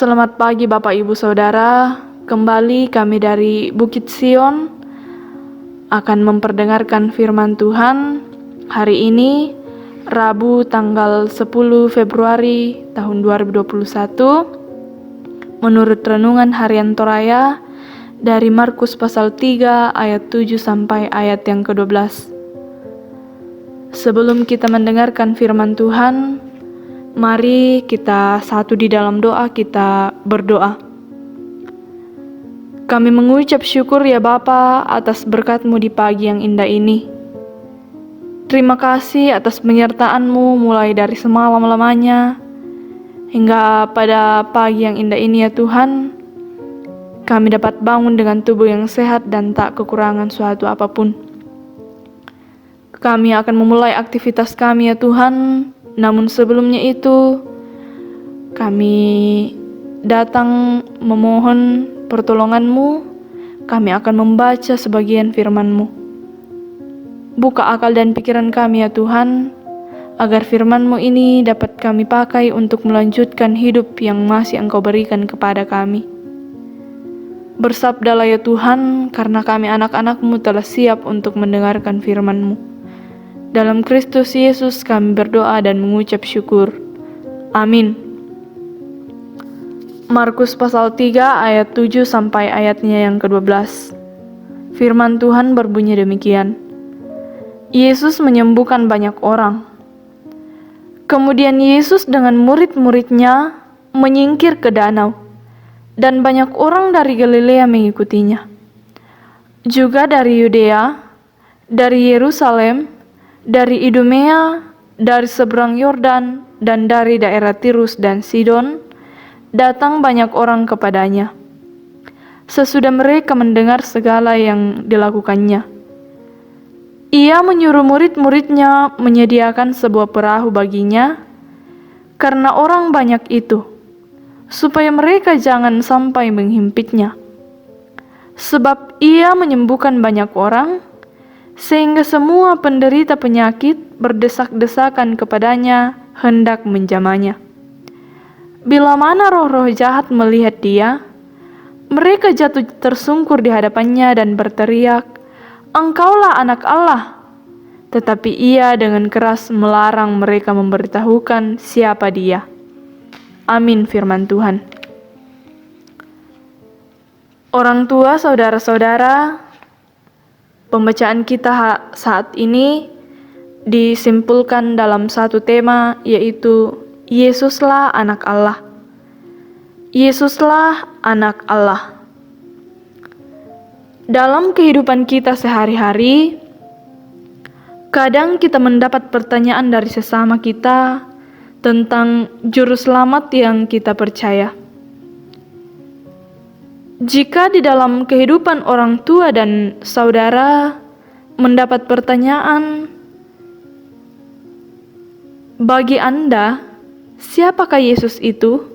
Selamat pagi Bapak Ibu Saudara, kembali kami dari Bukit Sion akan memperdengarkan firman Tuhan hari ini, Rabu tanggal 10 Februari tahun 2021, menurut Renungan Harian Toraya dari Markus pasal 3 ayat 7 sampai ayat yang ke-12. Sebelum kita mendengarkan firman Tuhan, mari kita satu di dalam doa, kita berdoa. Kami mengucap syukur ya Bapa atas berkat-Mu di pagi yang indah ini. Terima kasih atas penyertaan-Mu mulai dari semalam lamanya hingga pada pagi yang indah ini ya Tuhan. Kami dapat bangun dengan tubuh yang sehat dan tak kekurangan suatu apapun. Kami akan memulai aktivitas kami ya Tuhan. Namun sebelumnya itu, kami datang memohon pertolongan-Mu. Kami akan membaca sebagian firman-Mu. Buka akal dan pikiran kami ya Tuhan, agar firman-Mu ini dapat kami pakai untuk melanjutkan hidup yang masih Engkau berikan kepada kami. Bersabdalah ya Tuhan, karena kami anak-anak-Mu telah siap untuk mendengarkan firman-Mu. Dalam Kristus Yesus kami berdoa dan mengucap syukur. Amin. Markus pasal 3 ayat 7 sampai ayatnya yang ke-12. Firman Tuhan berbunyi demikian. Yesus menyembuhkan banyak orang. Kemudian Yesus dengan murid-muridnya menyingkir ke danau, dan banyak orang dari Galilea mengikutinya. Juga dari Yudea, dari Yerusalem, dari Idumea, dari seberang Yordan, dan dari daerah Tirus dan Sidon, datang banyak orang kepadanya. Sesudah mereka mendengar segala yang dilakukannya, Ia menyuruh murid-muridnya menyediakan sebuah perahu baginya, karena orang banyak itu, supaya mereka jangan sampai menghimpitnya. Sebab Ia menyembuhkan banyak orang, sehingga semua penderita penyakit berdesak-desakan kepadanya hendak menjamahnya. Bila mana roh-roh jahat melihat Dia, mereka jatuh tersungkur di hadapannya dan berteriak, "Engkaulah Anak Allah." Tetapi Ia dengan keras melarang mereka memberitahukan siapa Dia. Amin firman Tuhan. Orang tua, saudara-saudara, pembacaan kita saat ini disimpulkan dalam satu tema, yaitu Yesuslah Anak Allah. Yesuslah Anak Allah. Dalam kehidupan kita sehari-hari, kadang kita mendapat pertanyaan dari sesama kita tentang juru selamat yang kita percaya. Jika di dalam kehidupan orang tua dan saudara mendapat pertanyaan, bagi Anda, siapakah Yesus itu?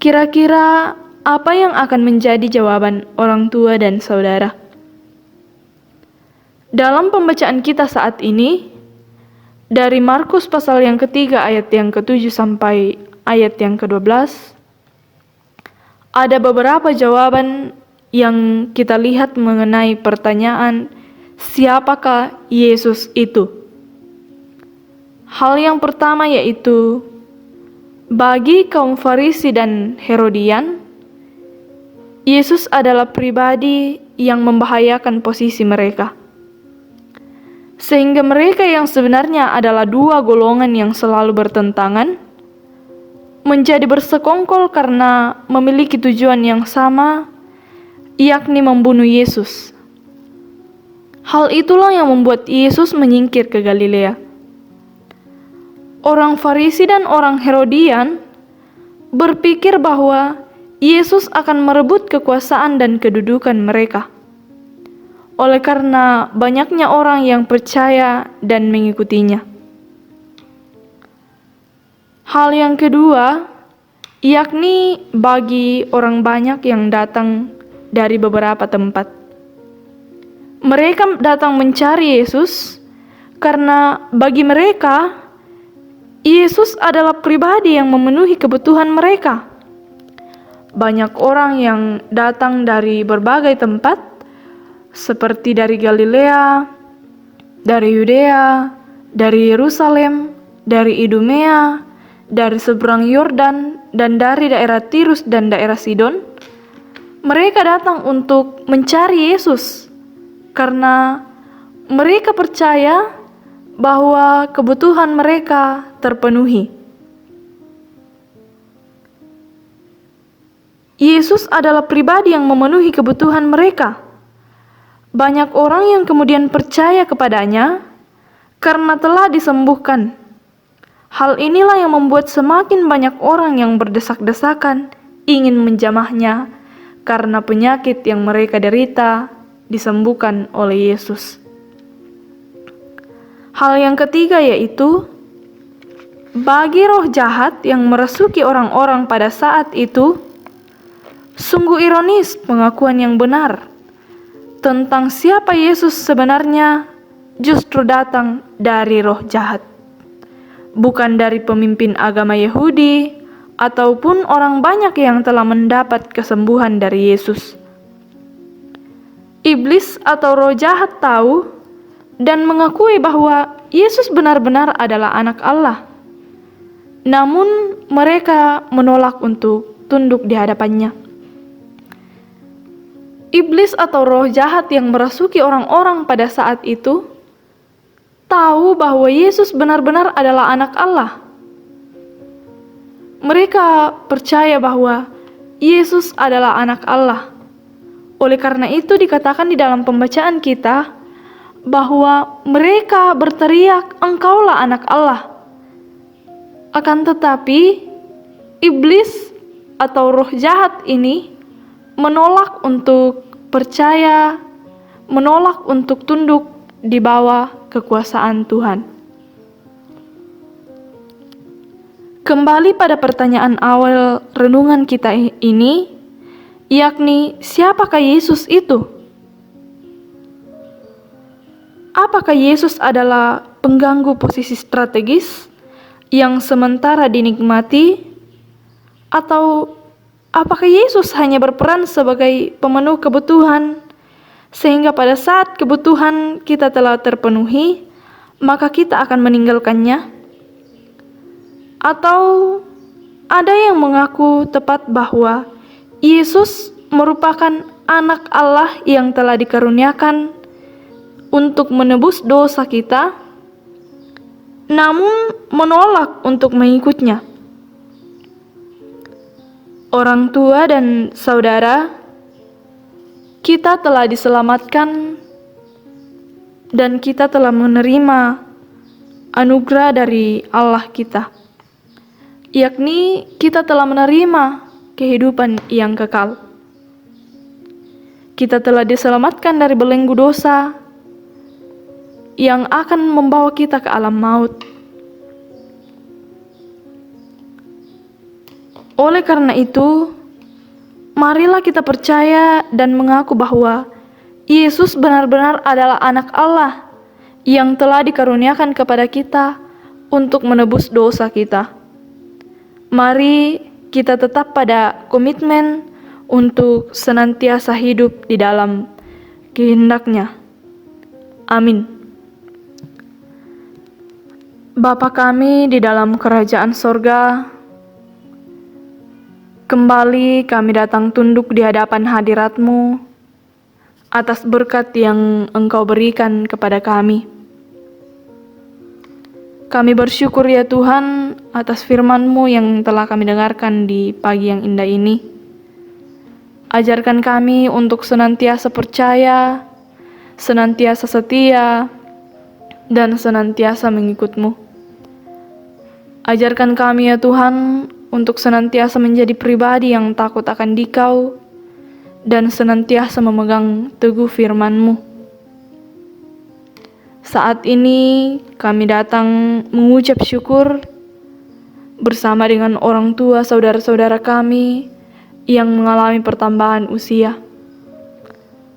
Kira-kira apa yang akan menjadi jawaban orang tua dan saudara? Dalam pembacaan kita saat ini, dari Markus pasal yang ketiga ayat yang ke-7 sampai ayat yang ke-12, ada beberapa jawaban yang kita lihat mengenai pertanyaan siapakah Yesus itu. Hal yang pertama yaitu bagi kaum Farisi dan Herodian, Yesus adalah pribadi yang membahayakan posisi mereka. Sehingga mereka yang sebenarnya adalah dua golongan yang selalu bertentangan, menjadi bersekongkol karena memiliki tujuan yang sama, yakni membunuh Yesus. Hal itulah yang membuat Yesus menyingkir ke Galilea. Orang Farisi dan orang Herodian berpikir bahwa Yesus akan merebut kekuasaan dan kedudukan mereka. Oleh karena banyaknya orang yang percaya dan mengikutinya. Hal yang kedua, yakni bagi orang banyak yang datang dari beberapa tempat. Mereka datang mencari Yesus karena bagi mereka, Yesus adalah pribadi yang memenuhi kebutuhan mereka. banyak orang yang datang dari berbagai tempat, seperti dari Galilea, dari Yudea, dari Yerusalem, dari Idumea, dari seberang Yordan, dan dari daerah Tirus dan daerah Sidon. Mereka datang untuk mencari Yesus karena mereka percaya bahwa kebutuhan mereka terpenuhi. Yesus adalah pribadi yang memenuhi kebutuhan mereka. Banyak orang yang kemudian percaya kepadanya karena telah disembuhkan. Hal inilah yang membuat semakin banyak orang yang berdesak-desakan ingin menjamahnya karena penyakit yang mereka derita disembuhkan oleh Yesus. Hal yang ketiga yaitu, bagi roh jahat yang merasuki orang-orang pada saat itu, sungguh ironis pengakuan yang benar tentang siapa Yesus sebenarnya justru datang dari roh jahat, bukan dari pemimpin agama Yahudi ataupun orang banyak yang telah mendapat kesembuhan dari Yesus. Iblis atau roh jahat tahu dan mengakui bahwa Yesus benar-benar adalah anak Allah. Namun mereka menolak untuk tunduk di hadapannya. Iblis atau roh jahat yang merasuki orang-orang pada saat itu tahu bahwa Yesus benar-benar adalah anak Allah. Mereka percaya bahwa Yesus adalah anak Allah. Oleh karena itu dikatakan di dalam pembacaan kita bahwa mereka berteriak, "Engkaulah anak Allah." Akan tetapi iblis atau roh jahat ini menolak untuk percaya, menolak untuk tunduk di bawah kekuasaan Tuhan. Kembali pada pertanyaan awal renungan kita ini, yakni siapakah Yesus itu? Apakah Yesus adalah pengganggu posisi strategis yang sementara dinikmati, atau apakah Yesus hanya berperan sebagai pemenuh kebutuhan, sehingga pada saat kebutuhan kita telah terpenuhi, maka kita akan meninggalkannya? Atau ada yang mengaku tepat bahwa Yesus merupakan anak Allah yang telah dikaruniakan untuk menebus dosa kita, namun menolak untuk mengikutnya? Orang tua dan saudara, kita telah diselamatkan dan kita telah menerima anugerah dari Allah kita, yakni kita telah menerima kehidupan yang kekal. Kita telah diselamatkan dari belenggu dosa yang akan membawa kita ke alam maut. Oleh karena itu, marilah kita percaya dan mengaku bahwa Yesus benar-benar adalah anak Allah yang telah dikaruniakan kepada kita untuk menebus dosa kita. Mari kita tetap pada komitmen untuk senantiasa hidup di dalam kehendak-Nya. Amin. Bapa kami di dalam kerajaan sorga, kembali kami datang tunduk di hadapan hadirat-Mu atas berkat yang Engkau berikan kepada kami. Kami bersyukur ya Tuhan atas firman-Mu yang telah kami dengarkan di pagi yang indah ini. Ajarkan kami untuk senantiasa percaya, senantiasa setia, dan senantiasa mengikut-Mu. Ajarkan kami ya Tuhan untuk senantiasa menjadi pribadi yang takut akan Dikau dan senantiasa memegang teguh firman-Mu. Saat ini kami datang mengucap syukur bersama dengan orang tua saudara-saudara kami yang mengalami pertambahan usia.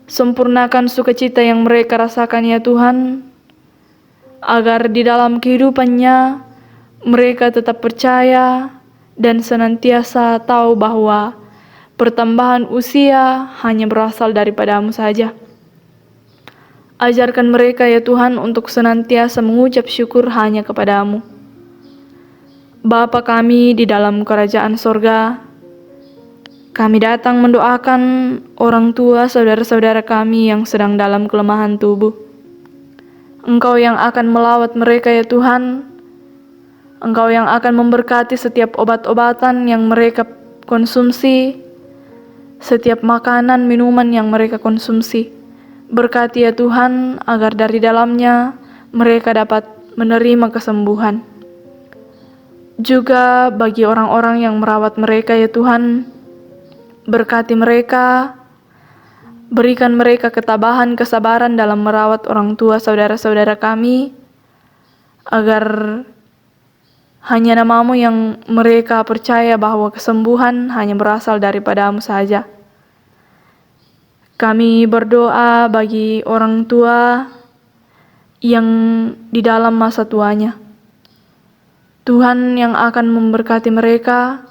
Sempurnakan sukacita yang mereka rasakan ya Tuhan, agar di dalam kehidupannya mereka tetap percaya dan senantiasa tahu bahwa Pertambahan usia hanya berasal daripada-Mu saja. Ajarkan mereka ya Tuhan untuk senantiasa mengucap syukur hanya kepada-Mu. Bapa kami di dalam kerajaan sorga, kami datang mendoakan orang tua saudara-saudara kami yang sedang dalam kelemahan tubuh. Engkau yang akan melawat mereka ya Tuhan. Engkau yang akan memberkati setiap obat-obatan yang mereka konsumsi, setiap makanan, minuman yang mereka konsumsi. Berkati ya Tuhan, agar dari dalamnya mereka dapat menerima kesembuhan. Juga bagi orang-orang yang merawat mereka ya Tuhan, berkati mereka, berikan mereka ketabahan, kesabaran dalam merawat orang tua saudara-saudara kami, agar hanya nama-Mu yang mereka percaya bahwa kesembuhan hanya berasal daripada-Mu saja. Kami berdoa bagi orang tua yang di dalam masa tuanya. Tuhan yang akan memberkati mereka,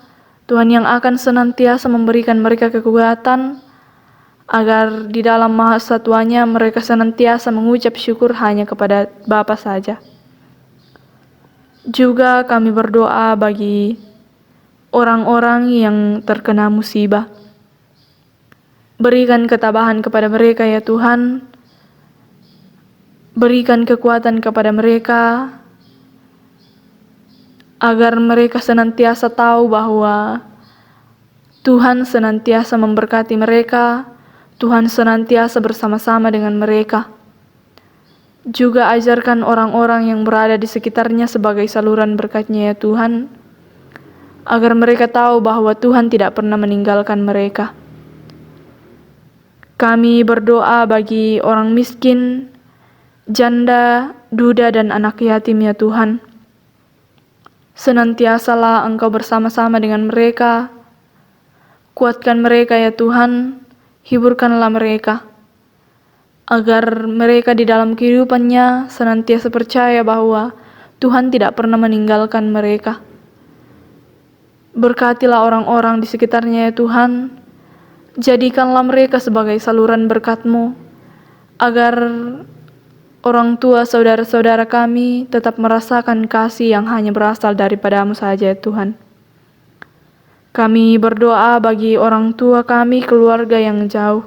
Tuhan yang akan senantiasa memberikan mereka kekuatan, agar di dalam masa tuanya mereka senantiasa mengucap syukur hanya kepada Bapa saja. Juga kami berdoa bagi orang-orang yang terkena musibah. Berikan ketabahan kepada mereka ya Tuhan. Berikan kekuatan kepada mereka, agar mereka senantiasa tahu bahwa Tuhan senantiasa memberkati mereka, Tuhan senantiasa bersama-sama dengan mereka. Juga ajarkan orang-orang yang berada di sekitarnya sebagai saluran berkat-Nya ya Tuhan, agar mereka tahu bahwa Tuhan tidak pernah meninggalkan mereka. Kami berdoa bagi orang miskin, janda, duda, dan anak yatim ya Tuhan. Senantiasalah Engkau bersama-sama dengan mereka. Kuatkan mereka ya Tuhan, hiburkanlah mereka, agar mereka di dalam kehidupannya senantiasa percaya bahwa Tuhan tidak pernah meninggalkan mereka. Berkatilah orang-orang di sekitarnya ya Tuhan. Jadikanlah mereka sebagai saluran berkat-Mu, agar orang tua saudara-saudara kami tetap merasakan kasih yang hanya berasal daripada-Mu saja ya Tuhan. Kami berdoa bagi orang tua kami, keluarga yang jauh.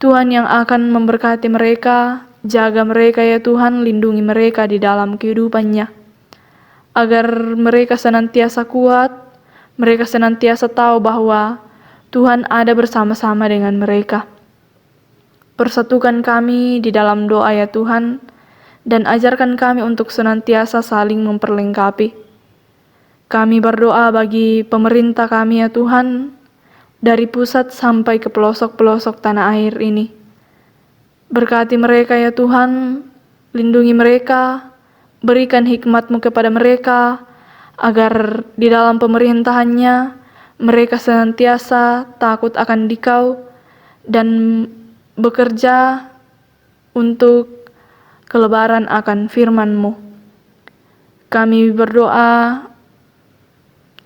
Tuhan yang akan memberkati mereka, jaga mereka ya Tuhan, lindungi mereka di dalam kehidupannya, agar mereka senantiasa kuat, mereka senantiasa tahu bahwa Tuhan ada bersama-sama dengan mereka. Persatukan kami di dalam doa ya Tuhan, dan ajarkan kami untuk senantiasa saling memperlengkapi. Kami berdoa bagi pemerintah kami ya Tuhan, dari pusat sampai ke pelosok-pelosok tanah air ini. Berkati mereka ya Tuhan, lindungi mereka, berikan hikmat-Mu kepada mereka, agar di dalam pemerintahannya mereka senantiasa takut akan Dikau dan bekerja untuk kelebaran akan firman-Mu. Kami berdoa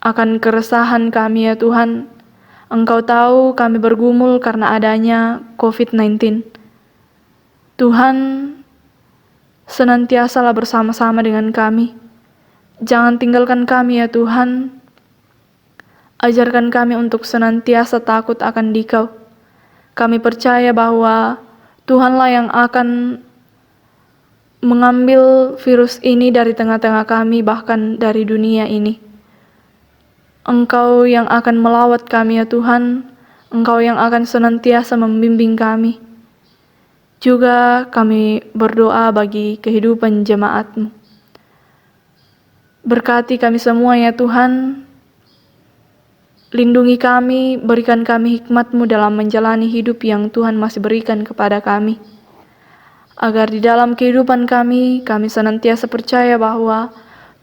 akan keresahan kami ya Tuhan. Engkau tahu kami bergumul karena adanya COVID-19. Tuhan, senantiasalah bersama-sama dengan kami. Jangan tinggalkan kami ya Tuhan. Ajarkan kami untuk senantiasa takut akan Dikau. Kami percaya bahwa Tuhanlah yang akan mengambil virus ini dari tengah-tengah kami, bahkan dari dunia ini. Engkau yang akan melawat kami ya Tuhan, Engkau yang akan senantiasa membimbing kami. Juga kami berdoa bagi kehidupan jemaat-Mu. Berkati kami semua ya Tuhan, lindungi kami, berikan kami hikmat-Mu dalam menjalani hidup yang Tuhan masih berikan kepada kami. Agar di dalam kehidupan kami senantiasa percaya bahwa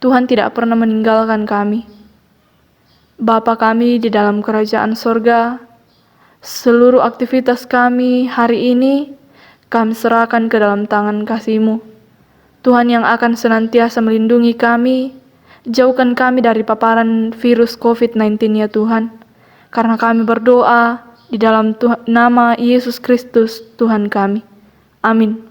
Tuhan tidak pernah meninggalkan kami. Bapa kami di dalam kerajaan sorga, seluruh aktivitas kami hari ini kami serahkan ke dalam tangan kasih-Mu. Tuhan yang akan senantiasa melindungi kami, jauhkan kami dari paparan virus COVID-19 ya Tuhan. karena kami berdoa di dalam nama Yesus Kristus Tuhan kami. Amin.